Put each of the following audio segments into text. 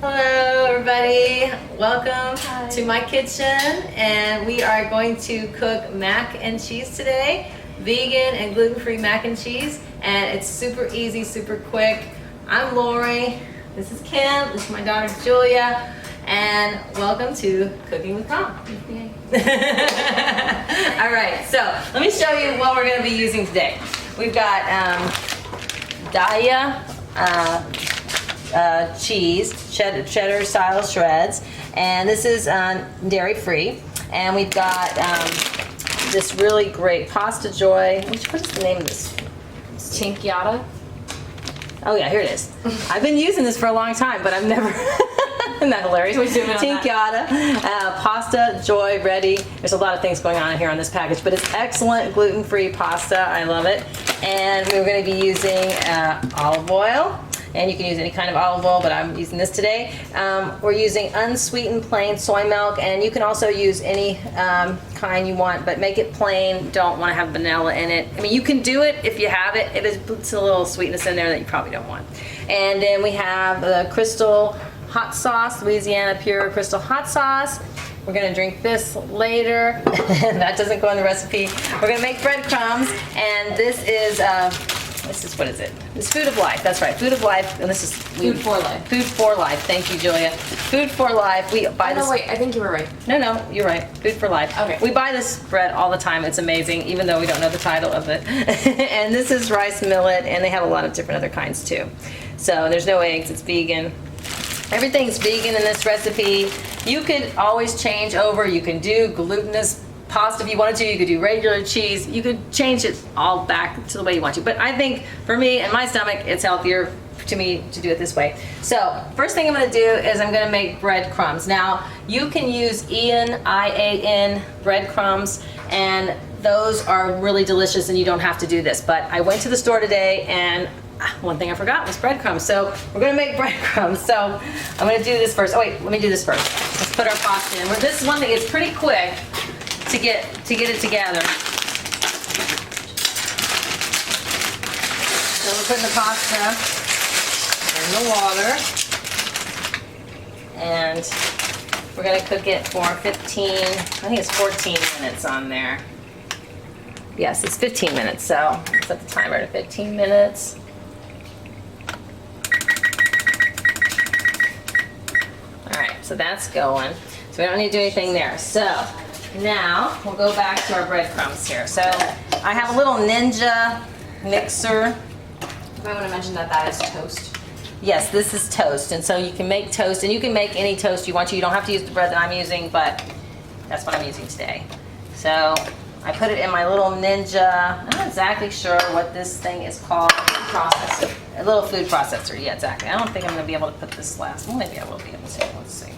Hello everybody, welcome Hi. to my kitchen, and we are going to cook mac and cheese today. Vegan and gluten-free mac and cheese, and it's super easy, super quick. I'm Lori, this is Kim, this is my daughter Julia, and welcome to Cooking with K.O.M. Alright, so let me show you what we're going to be using today. We've got Daiya cheese, cheddar style shreds, and this is dairy free. And we've got this really great pasta joy. What is the name of this? Tinkyata. Oh yeah, here it is. I've been using this for a long time, but I've never. Isn't that hilarious? Tinkyata, pasta joy ready. There's a lot of things going on here on this package, but it's excellent gluten-free pasta. I love it. And we're going to be using olive oil. And you can use any kind of olive oil, but I'm using this today. We're using unsweetened plain soy milk, and you can also use any kind you want, but make it plain. Don't want to have vanilla in it. I mean, you can do it if you have it. It puts a little sweetness in there that you probably don't want. And then we have the Crystal hot sauce, Louisiana Pure Crystal hot sauce. We're gonna drink this later. That doesn't go in the recipe. We're gonna make breadcrumbs, and this is what is it? It's Food of Life. That's right, Food of Life, and this is Food for Life. Food for Life. Thank you, Julia. Food for Life. We buy this. No, wait. I think you were right. No, you're right. Food for Life. Okay. We buy this bread all the time. It's amazing, even though we don't know the title of it. And this is rice millet, and they have a lot of different other kinds too. So there's no eggs. It's vegan. Everything's vegan in this recipe. You could always change over. You can do glutinous pasta if you wanted to. You could do regular cheese. You could change it all back to the way you want to. But I think for me and my stomach, it's healthier to me to do it this way. So first thing I'm going to do is I'm going to make breadcrumbs. Now you can use IAN breadcrumbs, and those are really delicious, and you don't have to do this. But I went to the store today, and one thing I forgot was breadcrumbs. So we're gonna make breadcrumbs. So I'm gonna do this first. Oh wait, let me do this first. Let's put our pasta in. This is one thing, it's pretty quick to get it together. So we're putting the pasta in the water. And we're gonna cook it for 15, I think it's 14 minutes on there. Yes, it's 15 minutes, so set the timer to 15 minutes. So that's going. So we don't need to do anything there. So now we'll go back to our breadcrumbs here. So I have a little Ninja mixer. You might want to mention that that is toast. Yes, this is toast. And so you can make toast, and you can make any toast you want to. You don't have to use the bread that I'm using, but that's what I'm using today. So I put it in my little Ninja. I'm not exactly sure what this thing is called. Processor. A little food processor. Yeah, exactly. I don't think I'm going to be able to put this last. Well, maybe I will be able to. Let's see.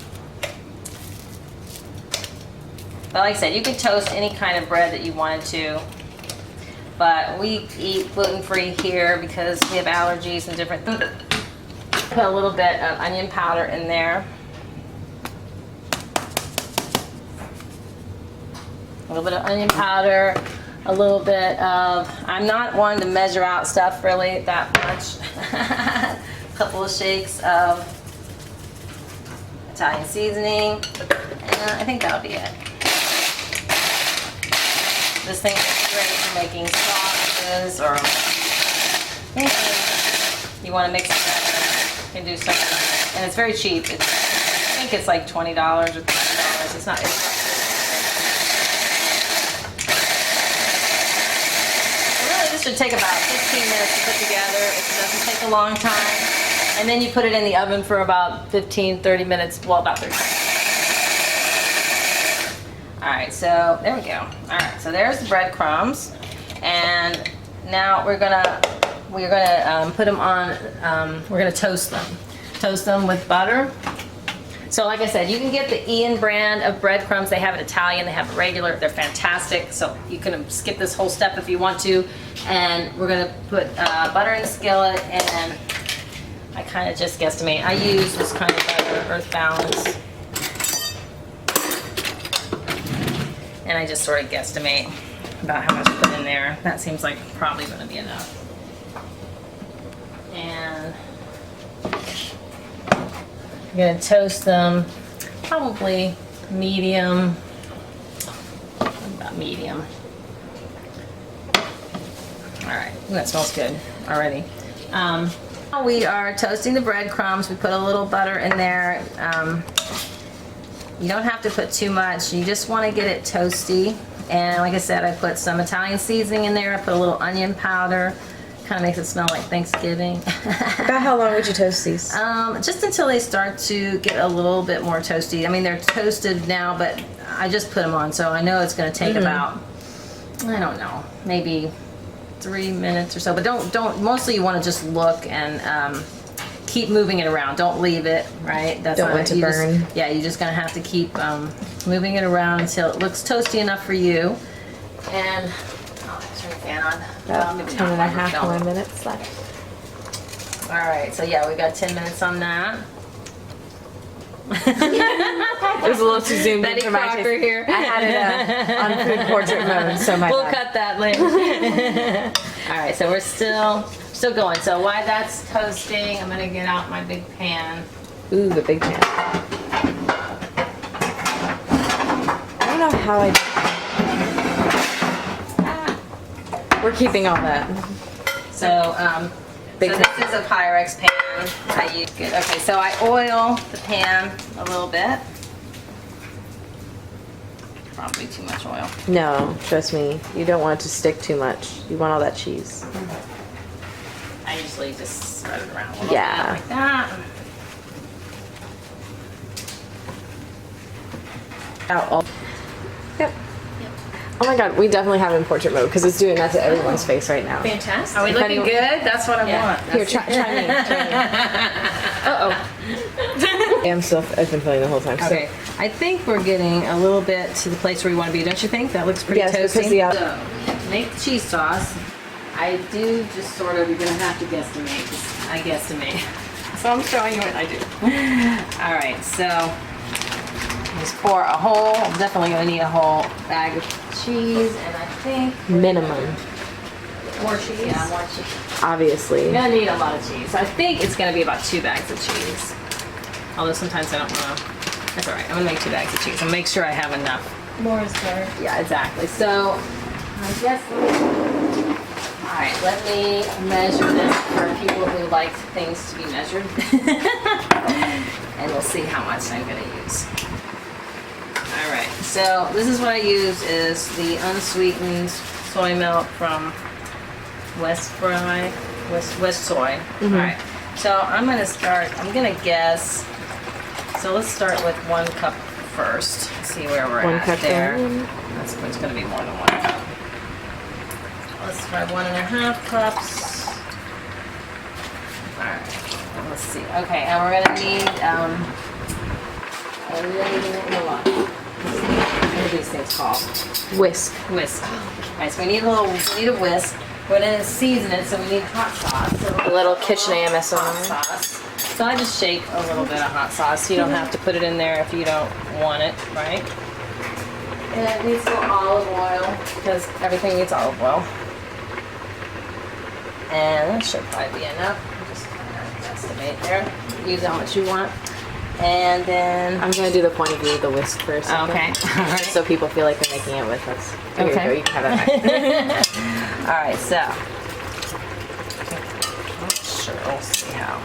But like I said, you can toast any kind of bread that you wanted to. But we eat gluten-free here because we have allergies and different things. Put a little bit of onion powder in there. A little bit of onion powder. A little bit of, I'm not one to measure out stuff really that much. A couple of shakes of Italian seasoning. And I think that'll be it. This thing is great for making sauces, or you want to mix it up, you can do something. And it's very cheap. I think it's like $20 or $30. It's not. This should take about 15 minutes to put together. It doesn't take a long time. And then you put it in the oven for about 15-30 minutes. Well, about 30 minutes. Alright, so there we go. Alright, so there's the breadcrumbs. And now we're gonna put them on, we're gonna toast them. Toast them with butter. So like I said, you can get the Ian brand of breadcrumbs. They have it Italian, they have it regular. They're fantastic. So you can skip this whole step if you want to. And we're gonna put butter in the skillet, and I kind of just guesstimate. I use this kind of butter, Earth Balance. And I just sort of guesstimate about how much to put in there. That seems like probably gonna be enough. And You're gonna toast them, probably medium. About medium. All right, that smells good already. We are toasting the breadcrumbs. We put a little butter in there. You don't have to put too much. You just want to get it toasty. And like I said, I put some Italian seasoning in there. I put a little onion powder. Kind of makes it smell like Thanksgiving. About how long would you toast these? Just until they start to get a little bit more toasty. I mean, they're toasted now, but I just put them on, so I know it's going to take about, I don't know, maybe 3 minutes or so. But don't. Mostly, you want to just look and keep moving it around. Don't leave it, right? That's Don't want it to burn. Yeah, you're just going to have to keep moving it around until it looks toasty enough for you. And turn the fan on. About Maybe 10 not and a while half we're more filming. minutes left. All right, so yeah, we got 10 minutes on that. It was a little too zoomed Betty in for my Crocker taste. here. I had it on food portrait mode, so my We'll bad. cut that later. All right, so we're still going. So while that's toasting, I'm gonna get out my big pan. Ooh, the big pan. I don't know how I. We're keeping all that. So, Big so this is a Pyrex pan. I use good. Okay, so I oil the pan a little bit. Probably too much oil. No, trust me, you don't want it to stick too much. You want all that cheese. I usually just spread it around a little Yeah. bit like that. Out all. Yep. Oh my god, we definitely have it in portrait mode because it's doing that to everyone's face right now. Fantastic. Are we If looking anyone- good? That's what I want. Here, try me. Uh-oh. I'm still. I've been feeling the whole time. Okay, I think we're getting a little bit to the place where we want to be, don't you think? That looks pretty Yes, toasty. because the So, make the cheese sauce. I do just sort of, you're going to have to guesstimate, 'cause I guesstimate. So I'm showing you what I do. All right, so just pour a whole, I'm definitely going to need a whole bag of cheese, and I think minimum, more cheese. Yeah, more cheese. obviously. You're gonna need a lot of cheese. So I think it's gonna be about 2 bags of cheese. Although sometimes I don't wanna, that's all right. I'm gonna make 2 bags of cheese and make sure I have enough. More is better. Yeah, exactly. So I guess, all right, let me measure this for people who like things to be measured. And we'll see how much I'm gonna use. All right, so this is what I use is the unsweetened soy milk from West Soy. All right, so I'm gonna guess, so let's start with 1 cup first, see where we're 1 at cup there. in. That's it's gonna be more than 1 cup. Let's try 1.5 cups. All right, let's see. Okay, and we're gonna need, what are these things called? Whisk. Whisk. All right, so we need a whisk. We're gonna season it, so we need hot sauce. So A little kitchen AMSR. hot sauce. So I just shake a little bit of hot sauce. You don't have to put it in there if you don't want it, right? And it needs some olive oil because everything needs olive oil. And that should probably be enough. Just kind of estimate there. Use how much you want. And then I'm gonna do the point of view of the whisk for a second. okay. All right. So people feel like they're making it with us. Here Okay. you go, you can have that back. All right, so sure, we'll see how.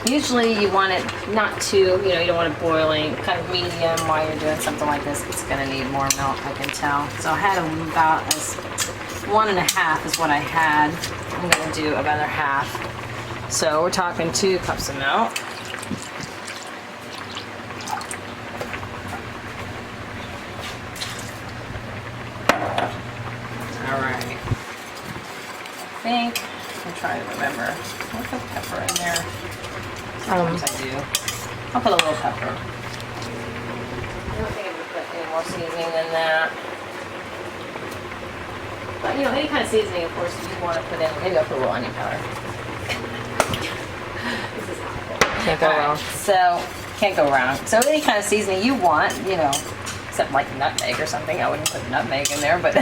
Usually you want it not too, you don't want it boiling, kind of medium while you're doing something like this. It's gonna need more milk, I can tell. So I had about 1.5 is what I had. I'm gonna do about a half. So we're talking 2 cups of milk. All right. I think I'm trying to remember. What's the pepper in there? Sometimes I do. I'll put a little pepper. I don't think I'm gonna put any more seasoning than that. But any kind of seasoning, of course, you want to put in. Maybe I'll put a little onion powder. This is not good. Can't go All right, wrong. So can't go wrong. So any kind of seasoning you want, except like nutmeg or something. I wouldn't put nutmeg in there, but you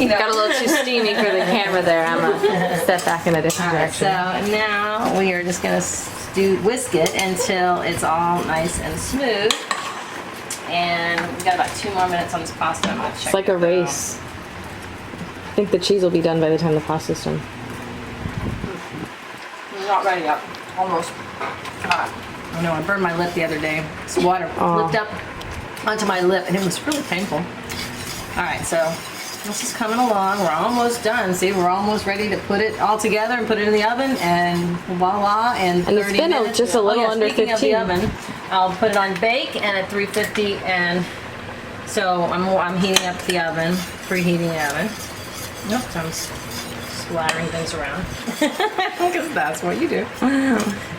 know. Got a little too steamy for the camera there, Emma. Step back in a different All right, so direction. now we are just gonna whisk it until it's all nice and smooth. And we've got about 2 more minutes on this pasta. I'm gonna check It's like it a out. race. I think the cheese will be done by the time the pasta's done. It's not ready yet. Almost. I know, I burned my lip the other day. This water flipped up onto my lip and it was really painful. All right, so this is coming along. We're almost done. See, we're almost ready to put it all together and put it in the oven, and voila, and 30 it's been minutes. just a little under speaking 15. of the oven, I'll put it on bake and at 350, and so I'm heating up the oven, preheating the oven. Nope, I'm splattering things around because that's what you do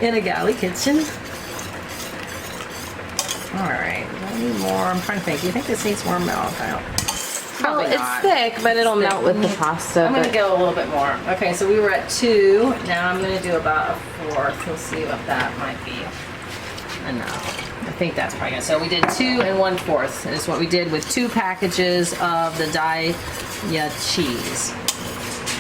in a galley kitchen. All right, I need more. I'm trying to think. Do you think this needs more milk? Probably Well, not. it's thick, but it'll melt with the pasta. I'm gonna but- go a little bit more. Okay, so we were at 2. Now I'm gonna do about a 4th. We'll see what that might be. I think that's probably good. So we did 2 and 1/4 is what we did with 2 packages of the Daya cheese.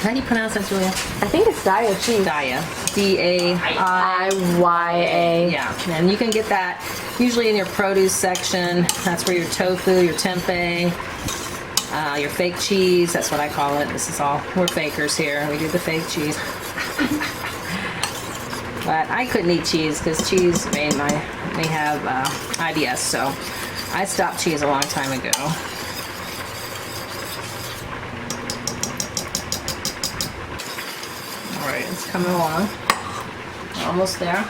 How do you pronounce that, Julia? I think it's Daya cheese. Daya. D-A-I. IYA. Yeah, and you can get that usually in your produce section. That's where your tofu, your tempeh, your fake cheese, that's what I call it. This is all, we're fakers here. We do the fake cheese. But I couldn't eat cheese because cheese may have IBS, so I stopped cheese a long time ago. All right, it's coming along. Almost there.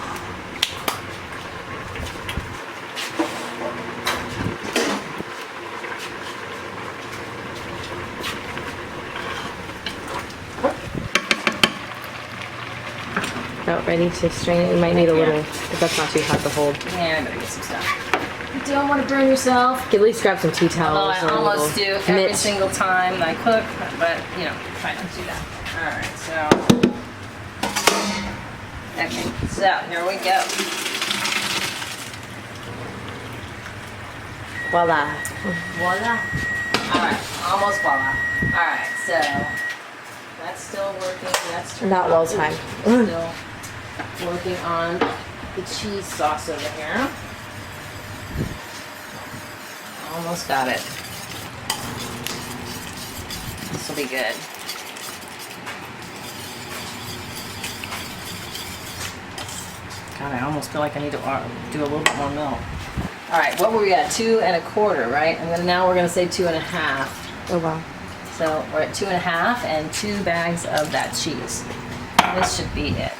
About ready to strain it. You might need a little, if that's not too hot to hold. Yeah, I better get some stuff. You don't want to burn yourself. At least grab some tea Although towels. I or a almost do little every mitt. single time I cook, but you know, try not to do that. All right, so okay, so here we go. Voila. Voila. All right, almost voila. All right, so that's still working. That's turned Not out. well timed. Still working on the cheese sauce over here. Almost got it. This will be good. God, I almost feel like I need to do a little bit more milk. All right, what were we at? 2 1/4, right? And then now we're gonna say 2 1/2. Oh wow. So we're at 2 1/2 and 2 bags of that cheese. This should be it.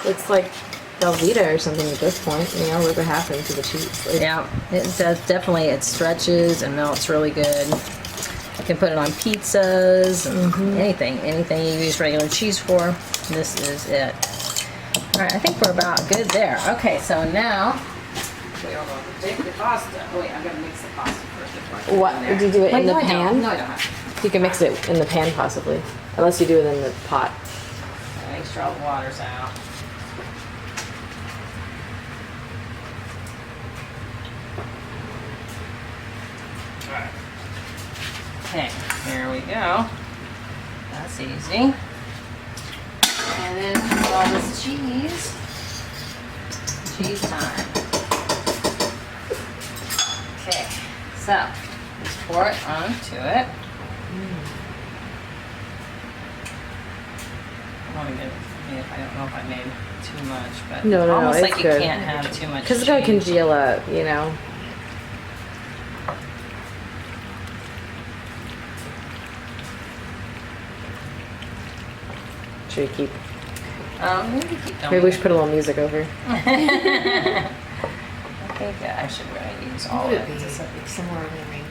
It's like Velveeta or something at this point. You know, whatever happened to the cheese. Like, Yeah, it does definitely. It stretches and melts really good. You can put it on pizzas, and anything you use regular cheese for. This is it. All right, I think we're about good there. Okay, so now we are going to take the pasta. Oh wait, I'm going to mix the pasta first before I put it What? in there. Did you do it Wait, in the no, I don't. pan? No, I don't have You can mix it in the pan possibly, unless you do it in the pot. to. Make sure all the water's out. Alright. Okay, here we go. That's easy. And then put all this cheese. Cheese time. Okay, so let's pour it onto it. I want to get, I don't know if I made too much, but No, almost it's like good. you can't have too much. Because it's gonna cheese. congeal up, you know. Should we keep? Maybe keep going. Maybe we should put a little music over. I think I should really use all of it.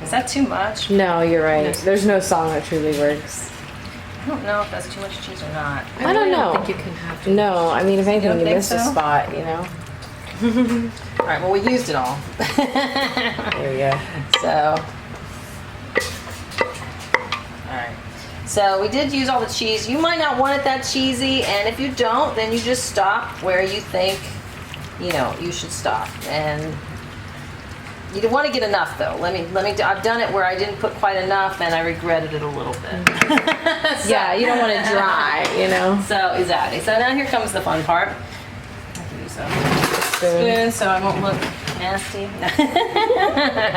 Is that too much? No, you're right. Yes. There's no song that truly works. I don't know if that's too much cheese or not. I don't know. think you can have No, I mean, if anything, don't you think miss a so? spot, you know? All right, well, we used it all. There we go. So, all right. So we did use all the cheese. You might not want it that cheesy, and if you don't, then you just stop where you think, you should stop. And you want to get enough though. I've done it where I didn't put quite enough, and I regretted it a little bit. Yeah, you don't want it dry, So exactly. So now here comes the fun part. I can use a spoon so I won't look nasty.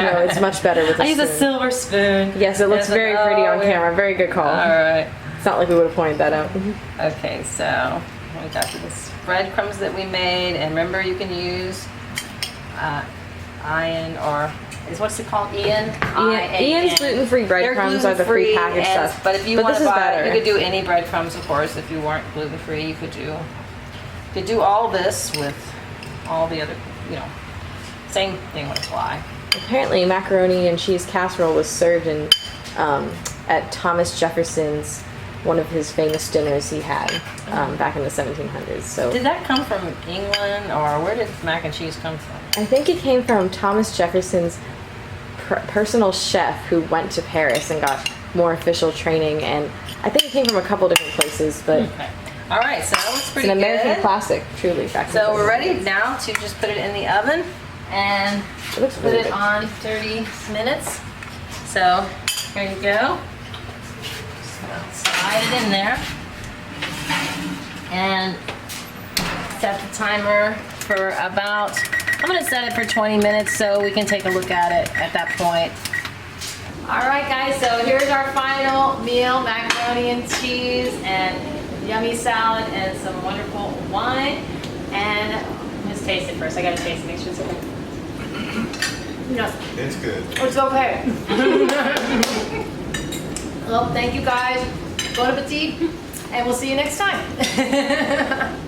No, it's much better with a I use a spoon. silver spoon. Yes, it looks very pretty on camera. Very good call. All right. It's not like we would have pointed that out. Okay, so we got this breadcrumbs that we made, and remember you can use what's it called? Ian's gluten-free breadcrumbs are the free packaged stuff. But if you want this to is buy, better. you could do any breadcrumbs, of course. If you weren't gluten-free, you could do all this with all the other, same thing would apply. Apparently, macaroni and cheese casserole was served in at Thomas Jefferson's, one of his famous dinners he had back in the 1700s. So Did that come from England, or where did mac and cheese come from? I think it came from Thomas Jefferson's personal chef who went to Paris and got more official training, and I think it came from a couple different places, but Okay. All right, so that looks it's pretty an American good. classic, truly. So we're ready now to just put it in the oven and It looks put really it good. on 30 minutes. So here you go. Slide it in there and set the timer for about, I'm gonna set it for 20 minutes so we can take a look at it at that point. All right guys, so here's our final meal, macaroni and cheese and yummy salad and some wonderful wine. And let's taste it first. I gotta taste it, make sure it's okay. No, It's good. it's okay. Well, thank you guys. Bon appetit, and we'll see you next time.